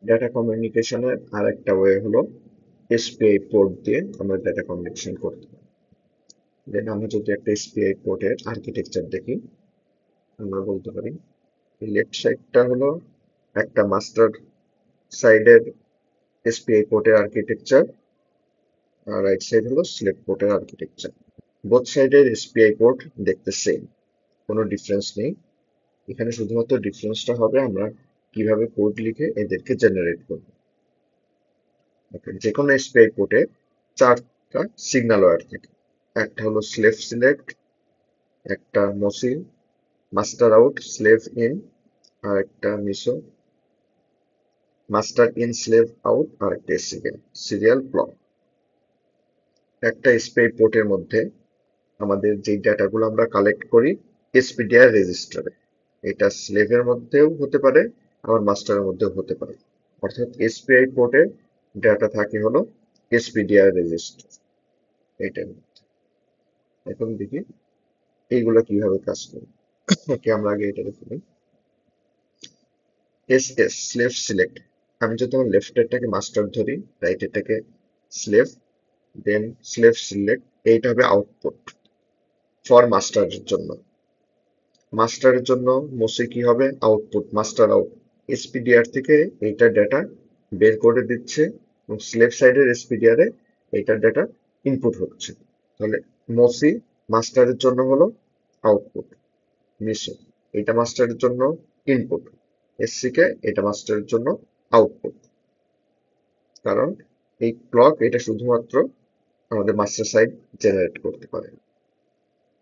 Data কমিউনিকেশনের আর একটা way হলো এসপিআই পোর্ট দিয়ে আমরা ডাটা কমিউনিকেশন করতে পারি। দেন আমরা যদি একটা এসপিআই পোর্টের আর্কিটেকচার দেখি, আমরা বলতে পারি লেফট সাইডটা হলো একটা মাস্টার সাইডের এসপিআই পোর্টের আর্কিটেকচার, আর রাইট সাইড হলো স্লেভ পোর্টের আর্কিটেকচার। বোথ সাইডের এসপিআই পোর্ট দেখতে সেম, কোনো ডিফারেন্স নেই। এখানে শুধুমাত্র ডিফারেন্সটা হবে আমরা কিভাবে কোড লিখে এদেরকে জেনারেট করব। ওকে, যে কোনো এসপিআই পোর্টে চারটা সিগন্যাল ওয়্যার থাকে। একটা হলো স্লেভ সিলেক্ট, একটা MOSI, master out, slave in, আর একটা MISO, master in slave out, আর একটা সিরিয়াল ব্লক। একটা এসপিআই পোর্টের মধ্যে আমাদের যে ডেটাগুলো আমরা কালেক্ট করি এসপিডিআর রেজিস্টারে, এটা স্লেভের মধ্যেও হতে পারে আবার মাস্টারের মধ্যেও হতে পারে। অর্থাৎ এসপিআই পোর্টে ডেটা থাকে হলো এসপিডিআর রেজিস্টার এটার মধ্যে। এখন দেখি এইগুলা কিভাবে কাজ করে। ওকে, আমরা আগে এটা দেখে নিই। এস এস স্লেভ সিলেক্ট, আমি যদি আমার লেফটেরটাকে মাস্টার ধরি, রাইটেরটাকে স্লেভ, দেন স্লেভ সিলেক্ট, এইটা হবে আউটপুট ফর মাস্টারের জন্য। মাস্টারের জন্য মোসে কি হবে, আউটপুট মাস্টার আউট, এসপিডিআর থেকে এইটা ডেটা বের করে দিচ্ছে এবং স্লেভ সাইডের এসপিডিআর এ এইটার ডেটা ইনপুট হচ্ছে। তাহলে মোসি মাস্টারের জন্য হলো আউটপুট, মিসো এটা মাস্টারের জন্য ইনপুট, এসসিকে এটা মাস্টারের জন্য আউটপুট। কারণ এই ক্লক এটা শুধুমাত্র আমাদের মাস্টার সাইড জেনারেট করতে পারে।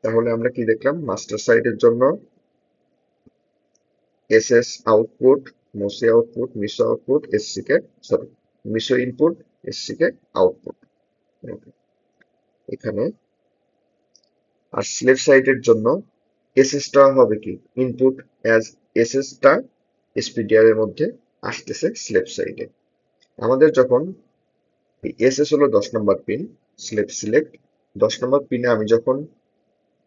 তাহলে আমরা কি দেখলাম, মাস্টার সাইডের জন্য SS output, MOSI output, MISO output, SCK sorry MISO input, SCK output. এখানে আর স্লেভ সাইডের জন্য এসএসটা হবে কি ইনপুট, অ্যাজ এসএসটা এসপিডিআর এর মধ্যে আসতেছে স্লেভ সাইডে। আমাদের যখন এসএস হলো 10 নম্বর পিন, স্লেভ সিলেক্ট, 10 নম্বর পিনে আমি যখন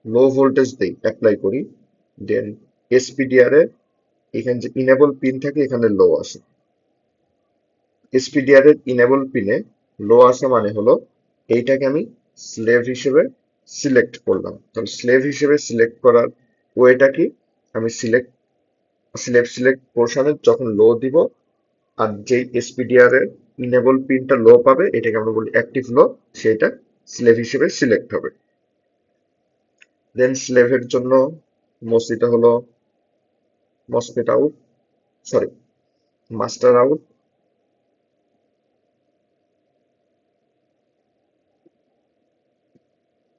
লো ভোল্টেজ দিই অ্যাপ্লাই করি, দেন এসপিডিআর এর এখানে যে ইনেবল পিন থাকে এখানে লো আসে। এসপিডিআর এর ইনেবল পিনে লো আসা মানে হলো এইটাকে আমি স্লেভ হিসেবে সিলেক্ট করলাম। তাহলে স্লেভ হিসেবে সিলেক্ট করার ওয়েটা কি, আমি স্লেভ সিলেক্ট পোর্শনে যখন লো দিব, আর যেই এসপিডিআর এর ইনেবল পিনটা লো পাবে এটাকে আমরা বলি অ্যাক্টিভ লো, সেটা স্লেভ হিসেবে সিলেক্ট হবে। দেন স্লেভের জন্য মসজিদটা হলো MOSI out, sorry master out,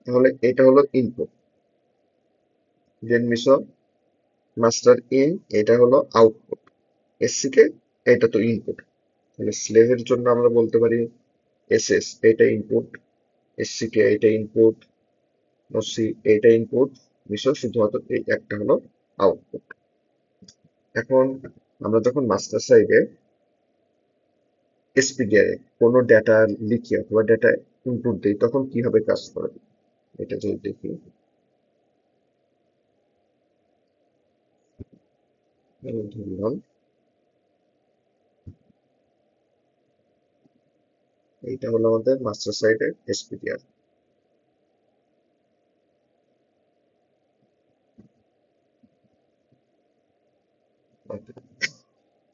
তাহলে এটা হলো input. Then MISO master in, এটা হলো আউটপুট। এসসিকে এটা তো ইনপুট, তাহলে স্লেভের জন্য আমরা বলতে পারি এসএস এটা ইনপুট, এসসিকে এটা ইনপুট, ওসি এটা ইনপুট, মিশো শুধুমাত্র এই একটা হলো আউটপুট। এখন আমরা যখন মাস্টার সাইডে এসপিডিআই কোনো ডেটা লিখি অথবা ডেটা ইনপুট দিই তখন কিভাবে কাজ করে এটা যদি দেখি, আমি ধরলাম এইটা হলো আমাদের মাস্টার সাইডের এসপিডিআর।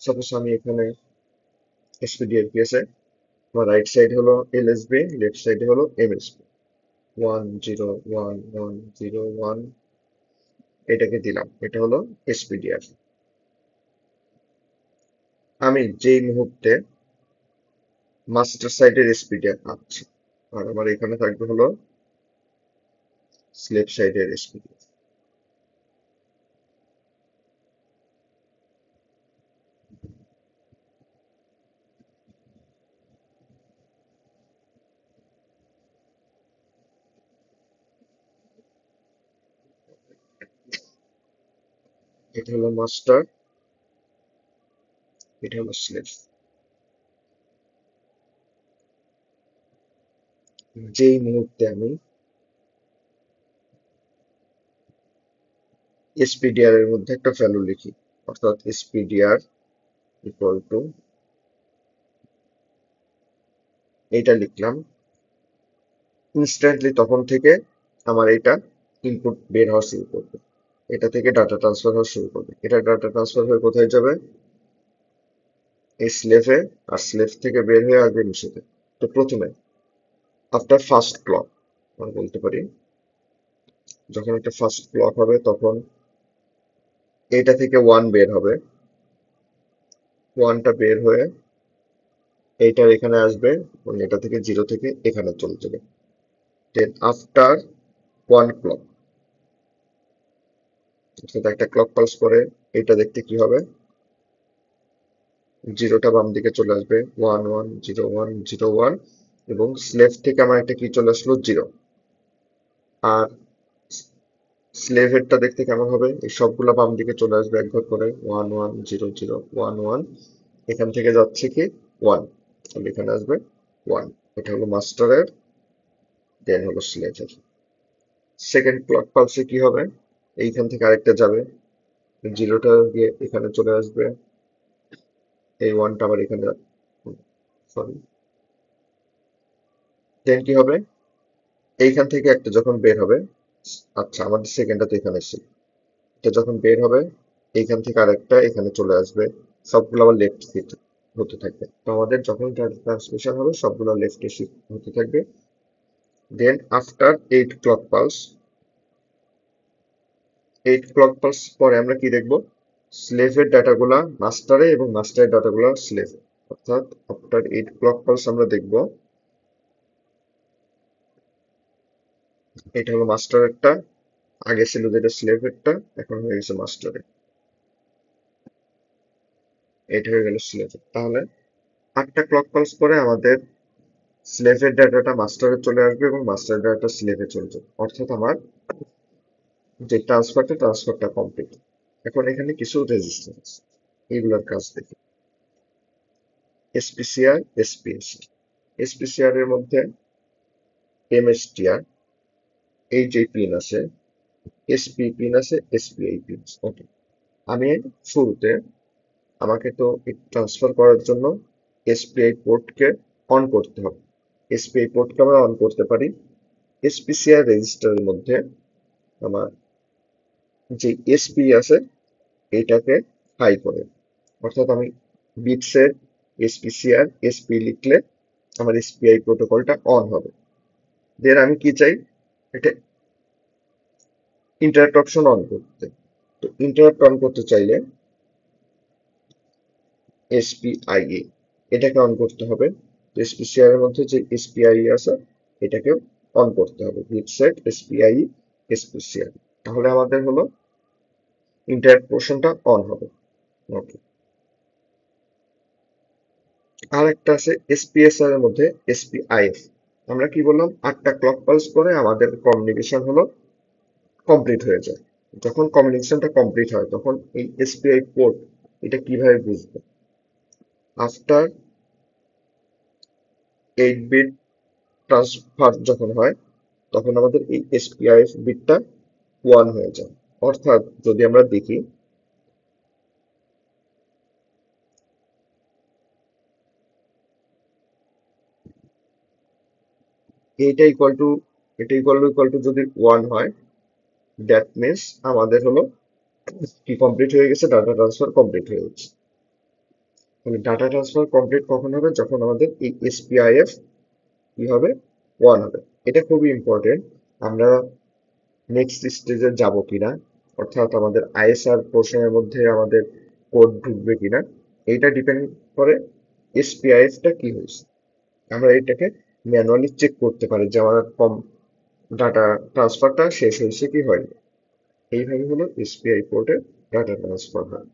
সাপোজ আমি এখানে এসপিডিআর কেসে আমার রাইট সাইড হলো এলএসবি, লেফট সাইড হলো এমএসবি, 1 0 1 1 0 1, এটাকে দিলাম, এটা হলো এসপিডিআর। আমি যেই মুহূর্তে মাস্টার সাইডের এসপিডিআর পাচ্ছি, আর আমার এখানে থাকবে হলো স্লেভ সাইডের এসপিডিআর। এটা হলো মাস্টার, এটা হলো স্লেভ। যেই মুহূর্তে আমি এসপিডিআর এর মধ্যে একটা ভ্যালু লিখি, অর্থাৎ এসপিডিআর ইকুয়াল টু এইটা লিখলাম, ইনস্ট্যান্টলি তখন থেকে আমার এটা ইনপুট বের হওয়া শুরু করবে, এটা থেকে ডাটা ট্রান্সফার হওয়া শুরু করবে। এটা ডাটা ট্রান্সফার হয়ে কোথায় যাবে? এই স্লেভে, আর স্লেভ থেকে বের হয়ে আসবে মিশোতে। তো প্রথমে আফটার ফার্স্ট ক্লক আমরা বলতে পারি, যখন একটা ফার্স্ট ক্লক হবে তখন এটা থেকে ওয়ান বের হবে, ওয়ানটা বের হয়ে এইটার এখানে আসবে এবং এটা থেকে জিরো থেকে এখানে চলে যাবে। দেন আফটার ওয়ান ক্লক, অর্থাৎ একটা ক্লক পালস পরে এটা দেখতে কি হবে, জিরোটা বাম দিকে চলে আসবে, one one zero one zero one, এবং স্লেভ থেকে আমার একটা কি চলে আসলো, জিরো। আর স্লেভেরটা দেখতে কেমন হবে, এই সবগুলা বাম দিকে চলে আসবে এক ঘর করে, one one zero zero one one, এখান থেকে যাচ্ছে কি ওয়ান, তাহলে এখানে আসবে ওয়ান। এটা হলো মাস্টারের, দেন হলো স্লেভের। সেকেন্ড ক্লক পালসে কি হবে, এইখান থেকে আরেকটা যাবে, জিরোটা গিয়ে এখানে চলে আসবে, এই ওয়ানটা আবার এখানে, সরি, দেন কি হবে, এইখান থেকে একটা যখন বের হবে, আচ্ছা আমাদের সেকেন্ডটা তো এখানে ছিল, এটা যখন বের হবে এইখান থেকে আরেকটা এখানে চলে আসবে, সবগুলো আবার লেফট শিফট হতে থাকবে। তো আমাদের যখন ট্রান্সমিশন হবে সবগুলো লেফটে শিফট হতে থাকবে। Then after 8 clock pulse, 8 clock pulse পরে আমরা কি দেখবো, স্লেভের ডাটাগুলা মাস্টারে এবং মাস্টারের ডাটাগুলা স্লেভে। অর্থাৎ আফটার 8 ক্লক পালস আমরা দেখবো, এটা হলো মাস্টারেরটা, আগে ছিল যেটা স্লেভেরটা, এখন হয়ে গেছে মাস্টারে, এটা হয়ে গেল স্লেভের। তাহলে 8টা ক্লক পালস পরে আমাদের স্লেভের ডাটাটা মাস্টারে চলে আসবে এবং মাস্টার ডাটাটা স্লেভে চলে যাবে, অর্থাৎ আমার যে ট্রান্সফারটা কমপ্লিট। এখন এখানে কিছু রেজিস্ট্যান্স, এইগুলোর কাজ দেখি। এসপিসিআর, এসপিএসআর। এসপিসিআর এর মধ্যে এমএসটিআর, এই যে পিন আছে, এসপি পিন আছে, এসপিআই পিন। ওকে, আমি শুরুতে আমাকে তো ট্রান্সফার করার জন্য এসপিআই পোর্টকে অন করতে হবে। এসপিআই পোর্টকে আমরা অন করতে পারি এসপিসিআর রেজিস্টারের মধ্যে। আমার যে এসপি আছে এটাকে হাই করে, অর্থাৎ আমি বিটসের এসপিসিআর এসপি লিখলে আমার এসপিআই প্রোটোকলটা অন হবে। দেন আমি কি চাই, এটা ইন্টারাপ্ট অপশন অন করতে। তো ইন্টারাপ্ট অন করতে চাইলে এসপিআইএ এটাকে অন করতে হবে। এসপিসিআর এর মধ্যে যে এসপিআই আছে এটাকেও অন করতে হবে, বিটসেট এসপিআই এসপিসিআর, তাহলে আমাদের হলো ইন্টারাপ্ট পোর্শনটা অন হবে। ওকে, আর একটা আছে এসপিএসআর এর মধ্যে এসপিআইএফ। আমরা কি বললাম, 8টা ক্লক পালস পরে আমাদের কমিউনিকেশন হলো কমপ্লিট হয়ে যায়। যখন কমিউনিকেশনটা কমপ্লিট হয় তখন এই এসপিআই পোর্ট এটা কিভাবে বুঝবে, আফটার 8 বিট ট্রান্সফার যখন হয় তখন আমাদের এই এসপিআইএফ বিটটা ওয়ান হয়ে যায়। অর্থাৎ যদি আমরা দেখি, এটা ইকুয়াল টু, এটা ইকুয়াল টু যদি ওয়ান হয়, দ্যাট মিনস আমাদের হলো কি কমপ্লিট হয়ে গেছে, ডাটা ট্রান্সফার কমপ্লিট হয়ে গেছে। তাহলে ডাটা ট্রান্সফার কমপ্লিট কখন হবে, যখন আমাদের এই এসপিআইএফ কি হবে, ওয়ান হবে। এটা খুবই ইম্পর্টেন্ট, আমরা নেক্সট স্টেজে যাব কিনা, অর্থাৎ আমাদের আইএসআর পোর্শনের মধ্যে আমাদের কোড ঢুকবে কিনা, এইটা ডিপেন্ড করে এসপিআইএফটা কি হয়েছে। আমরা এটাকে ম্যানুয়ালি চেক করতে পারি যে আমার কম ডাটা ট্রান্সফারটা শেষ হয়েছে কি হয়নি। এইভাবে হলো এসপিআই পোর্টে ডাটা ট্রান্সফার হয়।